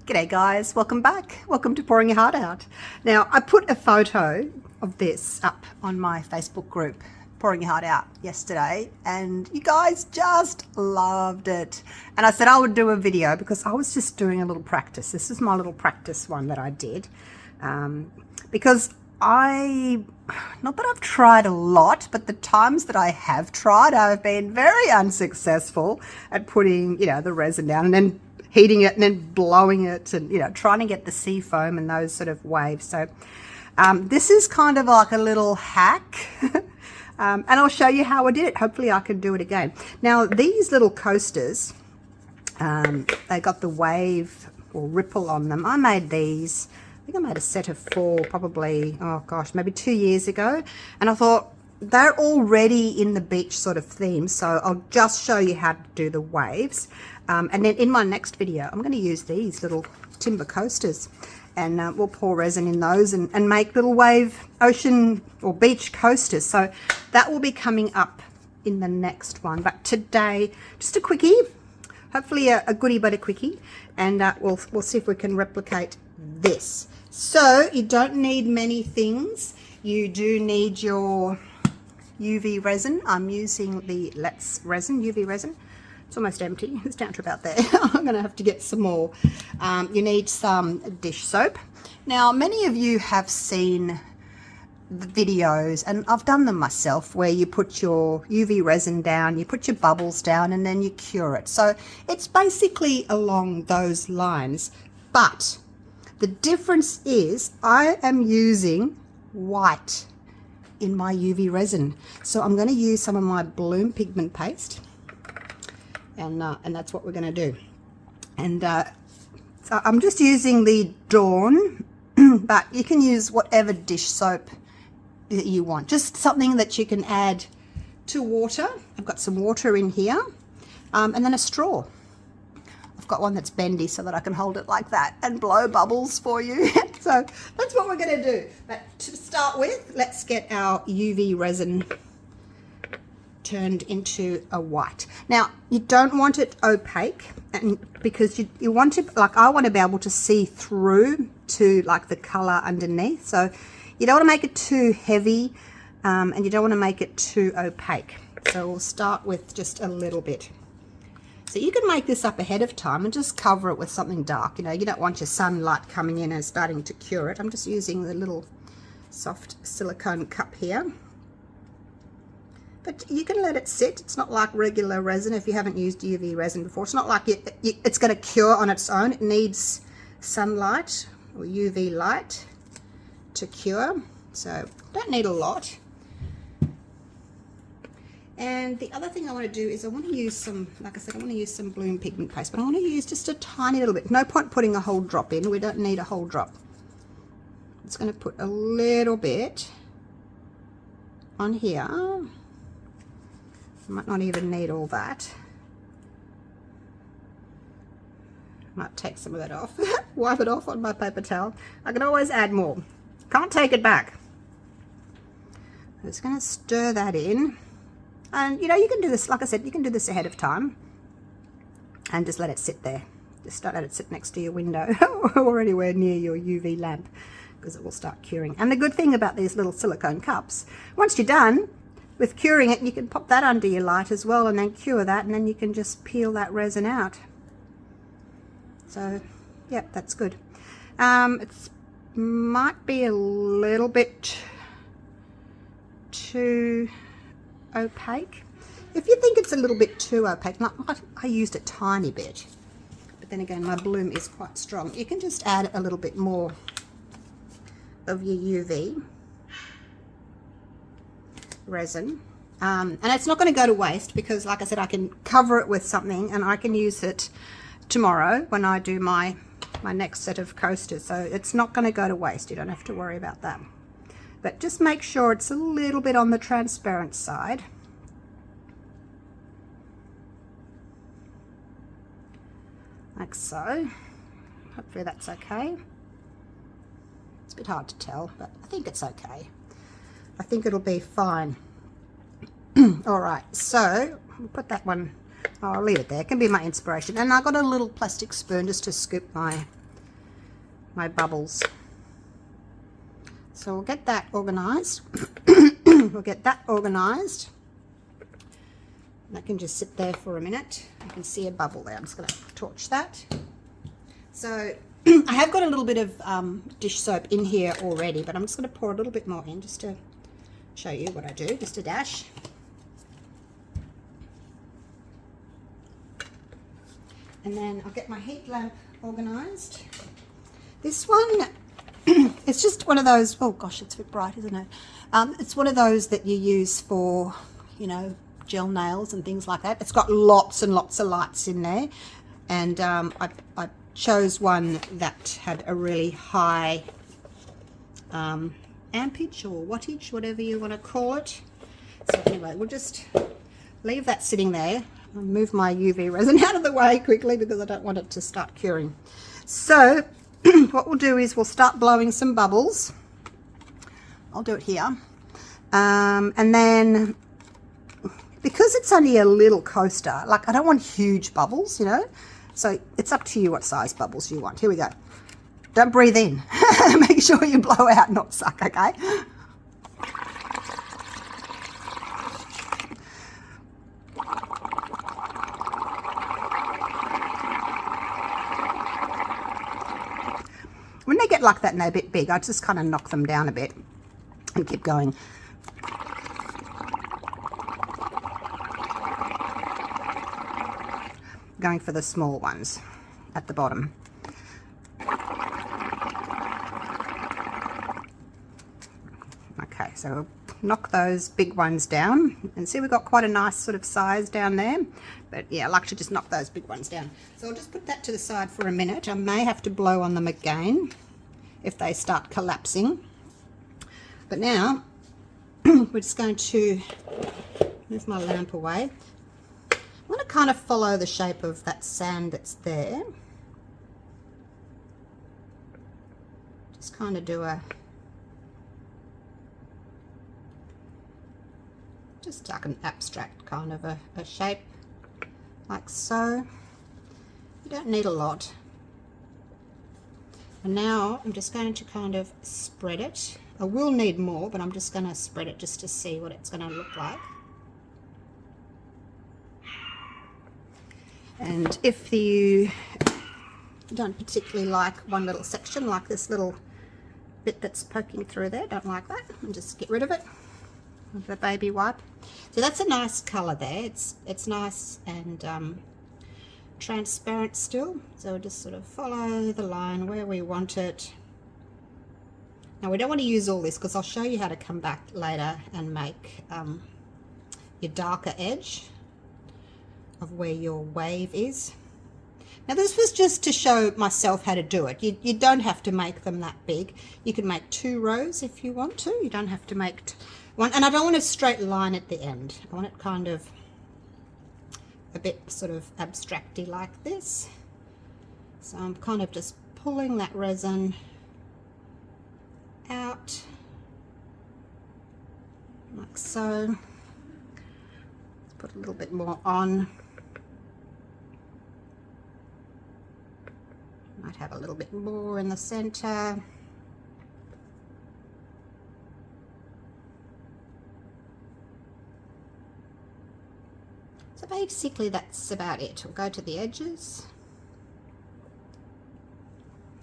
G'day guys, welcome back. Welcome to Pouring Your Heart Out. Now, I put a photo of this up on my Facebook group, Pouring Your Heart Out, yesterday, and you guys just loved it. And I said I would do a video because I was just doing a little practice. This is my little practice one that I did. Because not that I've tried a lot, but the times that I have tried, I've been very unsuccessful at putting, the resin down and then heating it and then blowing it and, trying to get the sea foam and those sort of waves. So this is kind of like a little hack. And I'll show you how I did it. Hopefully I can do it again. Now, these little coasters, they got the wave or ripple on them. I made these. I think I made a set of 4 probably, oh gosh, maybe 2 years ago. And I thought they're already in the beach sort of theme, so I'll just show you how to do the waves. And then in my next video, I'm going to use these little timber coasters, and we'll pour resin in those and make little wave ocean or beach coasters. So that will be coming up in the next one. But today, just a quickie, hopefully a goodie but a quickie, and we'll see if we can replicate this. So you don't need many things. You do need your UV resin. I'm using the Let's resin, UV resin. It's almost empty. It's down to about there. I'm going to have to get some more. You need some dish soap. Now, many of you have seen the videos, and I've done them myself, where you put your UV resin down, you put your bubbles down, and then you cure it. So it's basically along those lines. But the difference is I am using white in my UV resin. So I'm going to use some of my bloom pigment paste. And that's what we're going to do. And so I'm just using the Dawn, but you can use whatever dish soap that you want. Just something that you can add to water. I've got some water in here, and then a straw. I've got one that's bendy so that I can hold it like that and blow bubbles for you. So that's what we're going to do. But to start with, let's get our UV resin turned into a white. Now, you don't want it opaque, and because you want it, like I want to be able to see through to like the color underneath. So you don't want to make it too heavy, and you don't want to make it too opaque. So we'll start with just a little bit. So you can make this up ahead of time and just cover it with something dark. You don't want your sunlight coming in and starting to cure it. I'm just using the little soft silicone cup here. But you can let it sit. It's not like regular resin. If you haven't used UV resin before, it's not like it's going to cure on its own. It needs sunlight or UV light to cure. So don't need a lot. And the other thing I want to do is I want to use some, like I said, I want to use some bloom pigment paste, but I want to use just a tiny little bit. No point putting a whole drop in. We don't need a whole drop. I'm just going to put a little bit on here. I might not even need all that. Might take some of that off. Wipe it off on my paper towel. I can always add more. Can't take it back. I'm just going to stir that in. And, you can do this, like I said, you can do this ahead of time and just let it sit there. Just don't let it sit next to your window or anywhere near your UV lamp, because it will start curing. And the good thing about these little silicone cups, once you're done with curing it, you can pop that under your light as well and then cure that, and then you can just peel that resin out. So, yeah, that's good. It might be a little bit too opaque. If you think it's a little bit too opaque, I used a tiny bit, but then again my bloom is quite strong. You can just add a little bit more of your UV resin, and it's not going to go to waste, because like I said, I can cover it with something and I can use it tomorrow when I do my next set of coasters. So it's not going to go to waste. You don't have to worry about that. But just make sure it's a little bit on the transparent side. Like so. Hopefully that's okay. It's a bit hard to tell, but I think it's okay. I think it'll be fine. Alright, so I'll put that one, I'll leave it there. It can be my inspiration. And I've got a little plastic spoon just to scoop my my bubbles. So we'll get that organized. We'll get that organized. That can just sit there for a minute. You can see a bubble there. I'm just going to torch that. So I have got a little bit of dish soap in here already, but I'm just going to pour a little bit more in just to show you what I do. Just a dash. And then I'll get my heat lamp organized. This one, it's just one of those, oh gosh, it's a bit bright, isn't it? It's one of those that you use for, you know, gel nails and things like that. It's got lots and lots of lights in there. And I chose one that had a really high ampage or wattage, whatever you want to call it. So anyway, we'll just leave that sitting there. I'll move my UV resin out of the way quickly because I don't want it to start curing. So what we'll do is we'll start blowing some bubbles. I'll do it here. And then, because it's only a little coaster, like I don't want huge bubbles, you know. So it's up to you what size bubbles you want. Here we go. Don't breathe in. Make sure you blow out, not suck, okay? When they get like that and they're a bit big, I just kind of knock them down a bit and keep going. Going for the small ones at the bottom. Okay, so we'll knock those big ones down and see we've got quite a nice sort of size down there. But yeah, I like to just knock those big ones down. So I'll just put that to the side for a minute. I may have to blow on them again if they start collapsing. But now we're just going to move my lamp away. I want to kind of follow the shape of that sand that's there. Just kind of do just like an abstract kind of a shape, like so. You don't need a lot. And now I'm just going to kind of spread it. I will need more, but I'm just going to spread it just to see what it's going to look like. And if you don't particularly like one little section, like this little bit that's poking through there, don't like that, and just get rid of it with a baby wipe. So that's a nice colour there. It's nice and transparent still. So we'll just sort of follow the line where we want it. Now we don't want to use all this because I'll show you how to come back later and make your darker edge of where your wave is. Now this was just to show myself how to do it. You don't have to make them that big. You can make 2 rows if you want to. You don't have to make one. And I don't want a straight line at the end. I want it kind of a bit sort of abstracty like this. So I'm kind of just pulling that resin out like so. Let's put a little bit more on. Might have a little bit more in the center. So basically that's about it. We'll go to the edges.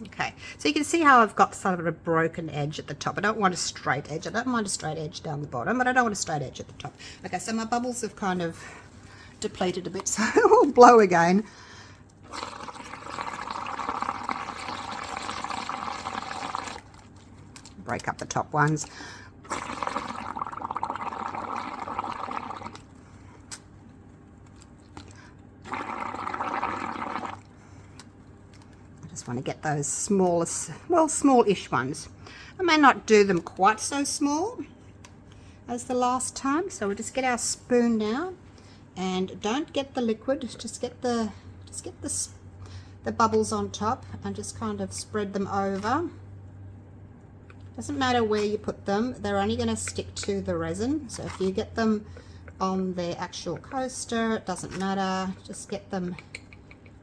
Okay, so you can see how I've got sort of a broken edge at the top. I don't want a straight edge. I don't mind a straight edge down the bottom, but I don't want a straight edge at the top. Okay, so my bubbles have kind of depleted a bit, so we'll blow again. Break up the top ones. Want to get those smallest, well, small-ish ones. I may not do them quite so small as the last time, so we'll just get our spoon now, and don't get the liquid, just get the bubbles on top and just kind of spread them over. Doesn't matter where you put them, they're only going to stick to the resin. So if you get them on the actual coaster, it doesn't matter, just get them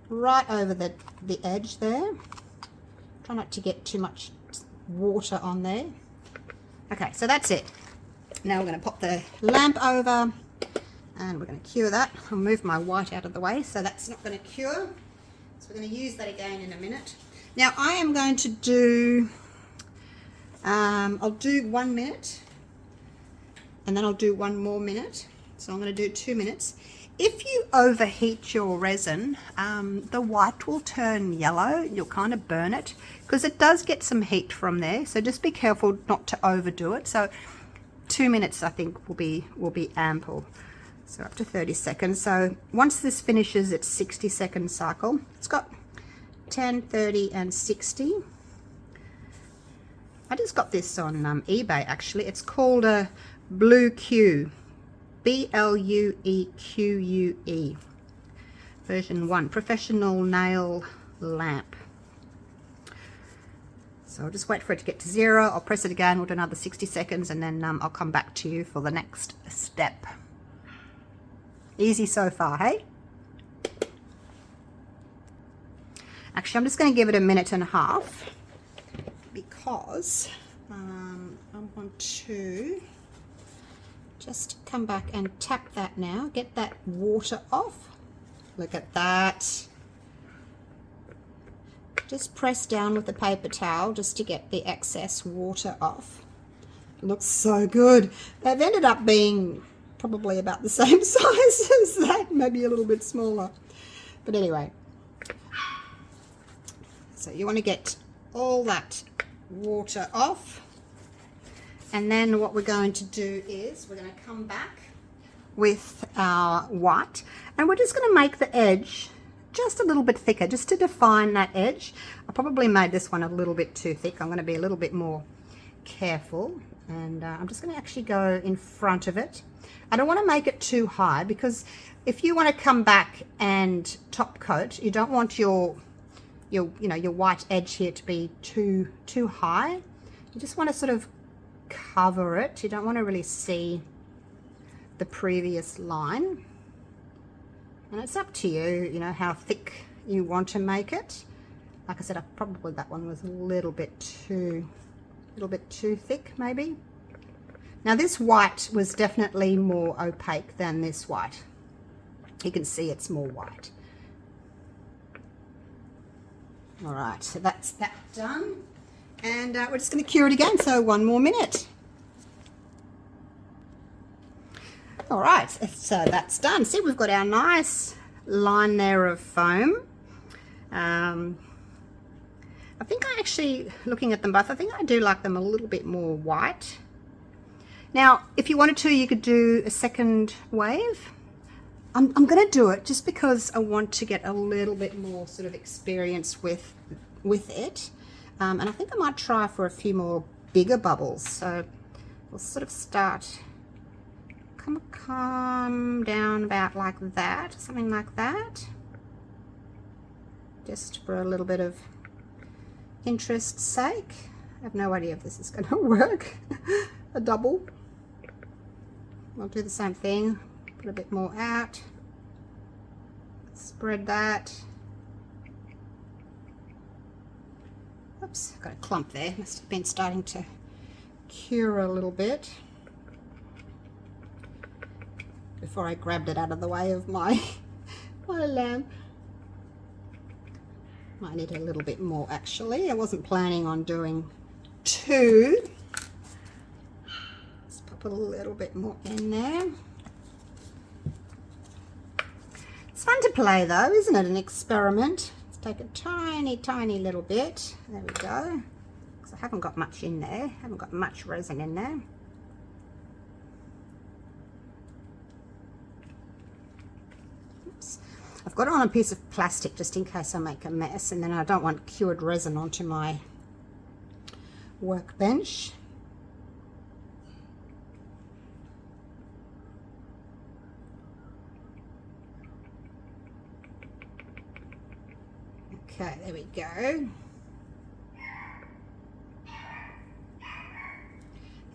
right over the edge there Try not to get too much water on there. Okay, so that's it. Now we're going to pop the lamp over and we're going to cure that. I'll move my white out of the way so that's not going to cure. So we're going to use that again in a minute. Now I am going to do, I'll do 1 minute and then I'll do 1 more minute. So I'm going to do 2 minutes. If you overheat your resin, the white will turn yellow. You'll kind of burn it because it does get some heat from there. So just be careful not to overdo it. So 2 minutes I think will be ample. So up to 30 seconds. So once this finishes its 60-second cycle, it's got 10, 30 and 60. I just got this on eBay actually. It's called a Blue Q. BLUEQUE version 1 professional nail lamp. So I'll just wait for it to get to 0. I'll press it again. We'll do another 60 seconds and then I'll come back to you for the next step. Easy so far, hey? Actually, I'm just going to give it 1.5 minutes because I want to just come back and tap that now. Get that water off. Look at that. Just press down with the paper towel just to get the excess water off. Looks so good. They've ended up being probably about the same size as that, maybe a little bit smaller. But anyway, so you want to get all that water off. And then what we're going to do is we're going to come back with our white and we're just going to make the edge just a little bit thicker just to define that edge. I probably made this one a little bit too thick. I'm going to be a little bit more careful and I'm just going to actually go in front of it. I don't want to make it too high because if you want to come back and top coat, you don't want your white edge here to be too high. You just want to sort of cover it. You don't want to really see the previous line, and it's up to you, you know, how thick you want to make it. Like I said, probably that one was a little bit too thick maybe. Now this white was definitely more opaque than this white. You can see it's more white. All right, so that's that done. And we're just going to cure it again, so 1 more minute. All right, so that's done. See, we've got our nice line there of foam. I think I actually, looking at them both, I think I do like them a little bit more white. Now, if you wanted to, you could do a second wave. I'm going to do it just because I want to get a little bit more sort of experience with it. And I think I might try for a few more bigger bubbles. So we'll sort of start, come down about like that, something like that. Just for a little bit of interest's sake. I have no idea if this is going to work. A double. I'll do the same thing. Put a bit more out. Spread that. Oops, got a clump there. Must have been starting to cure a little bit before I grabbed it out of the way of my lamp. Might need a little bit more actually. I wasn't planning on doing 2. Let's pop a little bit more in there. It's fun to play though, isn't it? An experiment. Let's take a tiny little bit. There we go. Because I haven't got much in there. I haven't got much resin in there. Oops. I've got it on a piece of plastic just in case I make a mess, and then I don't want cured resin onto my workbench. Okay, there we go.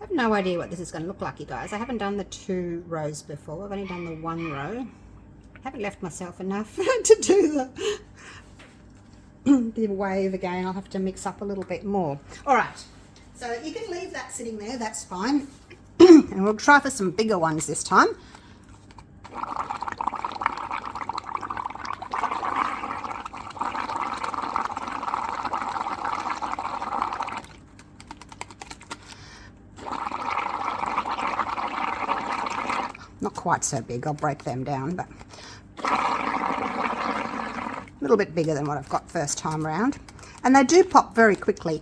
I have no idea what this is going to look like, you guys. I haven't done the 2 rows before. I've only done the 1 row. I haven't left myself enough to do bit of a wave again. I'll have to mix up a little bit more. All right, so you can leave that sitting there, that's fine. And we'll try for some bigger ones this time. Not quite so big, I'll break them down, but a little bit bigger than what I've got first time round. And they do pop very quickly.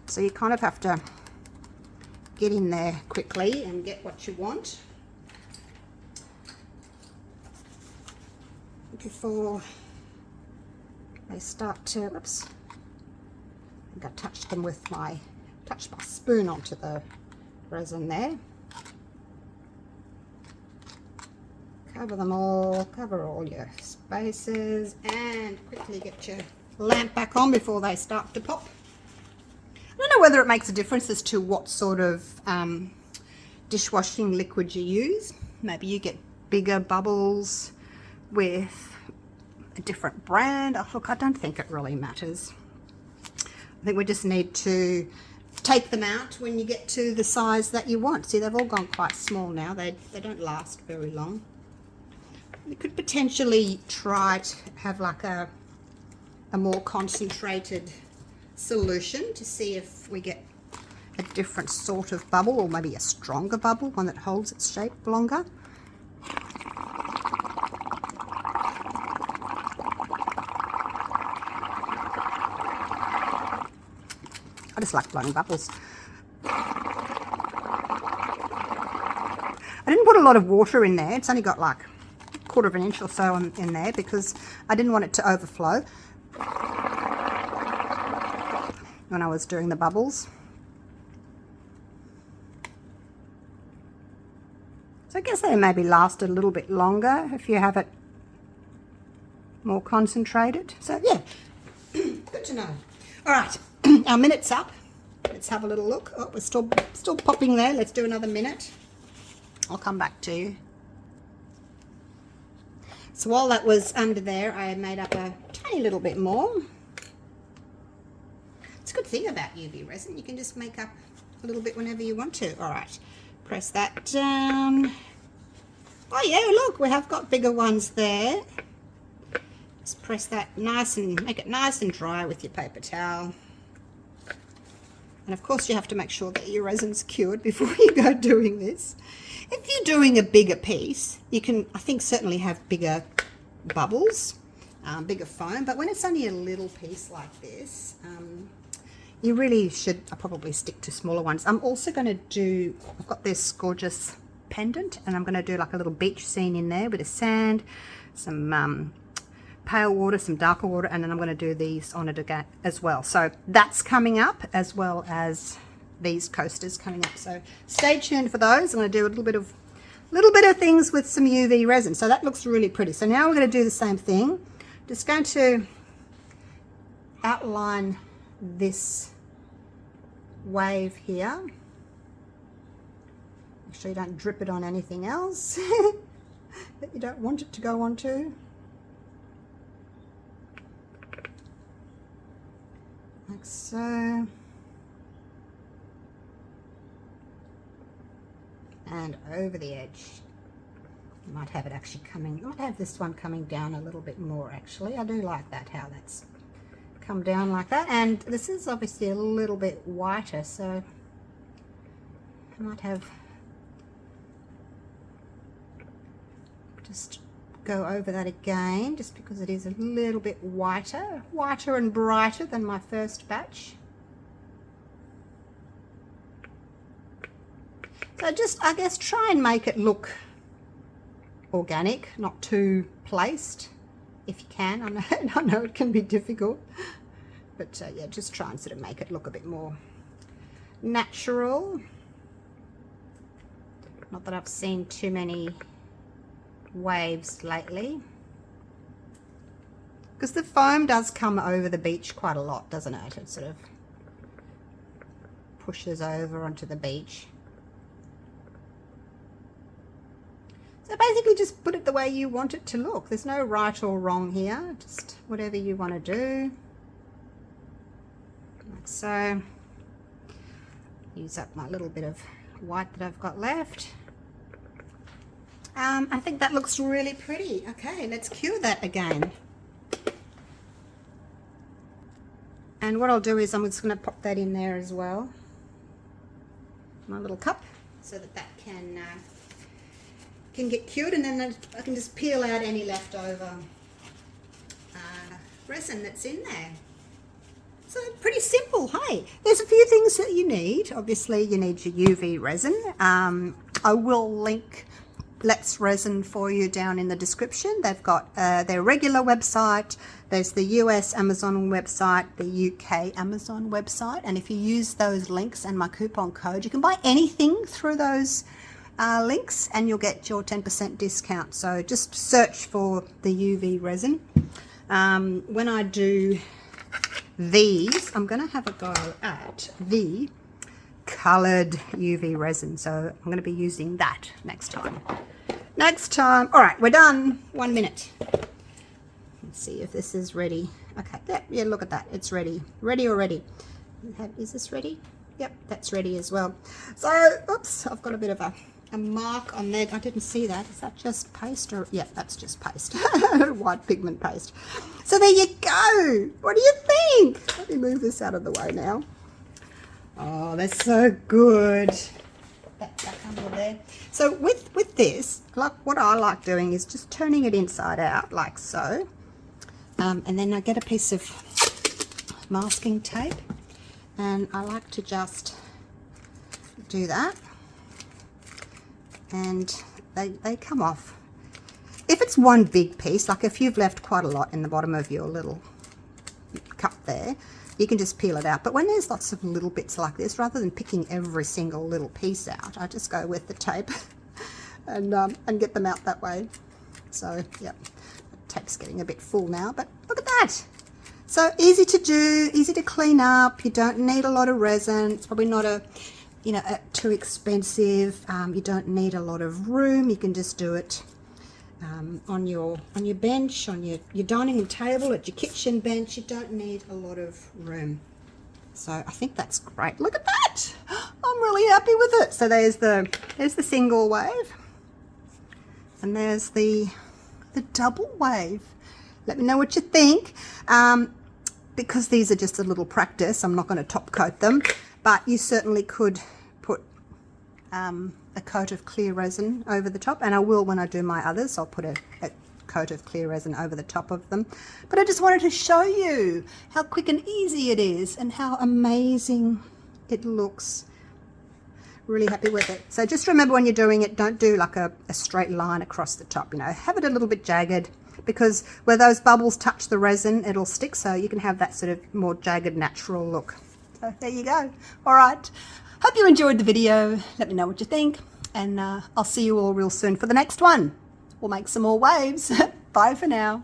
So you kind of have to get in there quickly and get what you want before they start to, whoops, I think I touched them with my spoon onto the resin there. Cover them all, cover all your spaces, and quickly get your lamp back on before they start to pop. I don't know whether it makes a difference as to what sort of dishwashing liquid you use. Maybe you get bigger bubbles with a different brand. Oh, look, I don't think it really matters. I think we just need to take them out when you get to the size that you want. See, they've all gone quite small now. They don't last very long. You could potentially try to have like a more concentrated solution to see if we get a different sort of bubble, or maybe a stronger bubble, one that holds its shape longer. I just like blowing bubbles. I didn't put a lot of water in there. It's only got like 1/4 of an inch or so in there because I didn't want it to overflow when I was doing the bubbles. So I guess they maybe last a little bit longer if you have it more concentrated. So yeah, good to know. All right, our minute's up. Let's have a little look. Oh, we're still popping there. Let's do another minute. I'll come back to you. So while that was under there, I made up a tiny little bit more. It's a good thing about UV resin. You can just make up a little bit whenever you want to. All right, press that down. Oh yeah, look, we have got bigger ones there. Just press that nice and make it nice and dry with your paper towel. And of course you have to make sure that your resin's cured before you go doing this. If you're doing a bigger piece, you can, I think, certainly have bigger bubbles, bigger foam, but when it's only a little piece like this, you really should probably stick to smaller ones. I'm also going to do, I've got this gorgeous pendant, and I'm going to do like a little beach scene in there with a sand, some pale water, some darker water, and then I'm going to do these on it again as well. So that's coming up, as well as these coasters coming up. So stay tuned for those. I'm going to do a little bit of things with some UV resin. So that looks really pretty. So now we're going to do the same thing. Just going to outline this wave here. Make sure you don't drip it on anything else that you don't want it to go onto. Like so. And over the edge. You might have it actually coming, you might have this one coming down a little bit more actually. I do like that, how that's come down like that. And this is obviously a little bit whiter, so I might have just go over that again, just because it is a little bit whiter and brighter than my first batch. So just, I guess, try and make it look organic, not too placed, if you can. I know it can be difficult, but yeah, just try and sort of make it look a bit more natural. Not that I've seen too many waves lately, because the foam does come over the beach quite a lot, doesn't it? It sort of pushes over onto the beach. So basically just put it the way you want it to look. There's no right or wrong here, just whatever you want to do. Like so. Use up my little bit of white that I've got left. I think that looks really pretty. Okay, let's cure that again. And what I'll do is I'm just going to pop that in there as well. My little cup, so that that can get cured, and then I can just peel out any leftover resin that's in there. So pretty simple, hey. There's a few things that you need. Obviously you need your UV resin. I will link Let's Resin for you down in the description. They've got their regular website, there's the US Amazon website, the UK Amazon website, and if you use those links and my coupon code, you can buy anything through those links and you'll get your 10% discount. So just search for the UV resin. When I do these, I'm going to have a go at the coloured UV resin, so I'm going to be using that next time. All right, we're done. 1 minute. Let's see if this is ready. Okay, yeah, look at that, it's ready already. Is this ready? Yep, that's ready as well. So oops, I've got a bit of a mark on there. I didn't see that. Is that just paste? Or yeah, that's just paste. White pigment paste. So there you go. What do you think? Let me move this out of the way now. Oh, that's so good. That under there. So with this, like what I like doing is just turning it inside out like so, and then I get a piece of masking tape, and I like to just do that, and they come off. If it's one big piece, like if you've left quite a lot in the bottom of your little cup there, you can just peel it out. But when there's lots of little bits like this, rather than picking every single little piece out, I just go with the tape and get them out that way. So yep, the tape's getting a bit full now, but look at that. So easy to do, easy to clean up. You don't need a lot of resin. It's probably not too expensive. You don't need a lot of room. You can just do it on your bench, on your dining room table, at your kitchen bench. You don't need a lot of room. So I think that's great. Look at that. I'm really happy with it. So there's the single wave, and there's the double wave. Let me know what you think. Because these are just a little practice, I'm not going to top coat them, but you certainly could put a coat of clear resin over the top, and I will when I do my others. I'll put a coat of clear resin over the top of them. But I just wanted to show you how quick and easy it is and how amazing it looks. Really happy with it. So just remember, when you're doing it, don't do like a straight line across the top, have it a little bit jagged, because where those bubbles touch the resin, it'll stick, so you can have that sort of more jagged, natural look. So there you go. All right, hope you enjoyed the video. Let me know what you think, and I'll see you all real soon for the next one. We'll make some more waves. Bye for now.